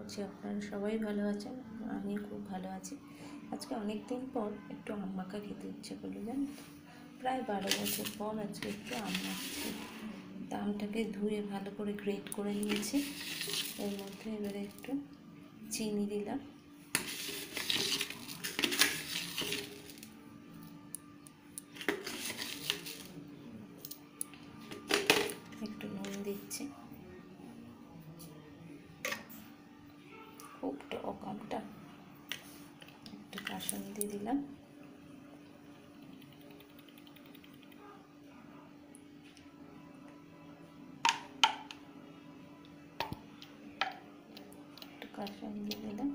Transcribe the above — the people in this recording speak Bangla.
করছি আপনারা সবাই ভালো আছেন, আমি খুব ভালো আছি। আজকে অনেক দিন পর একটু আম মাখা খেতে ইচ্ছে করলো, জানেন তো। প্রায় 12 বছর পর আজকে একটু আম মাখছি। আমটাকে ধুয়ে ভালো করে গ্রেট করে নিয়েছি। এর মধ্যে এবারে একটু চিনি দিলাম, একটু নুন দিচ্ছি। খুব টক আমটা, একটু কাসুন্দি দিলাম, একটু কাসুন্দি দিলাম।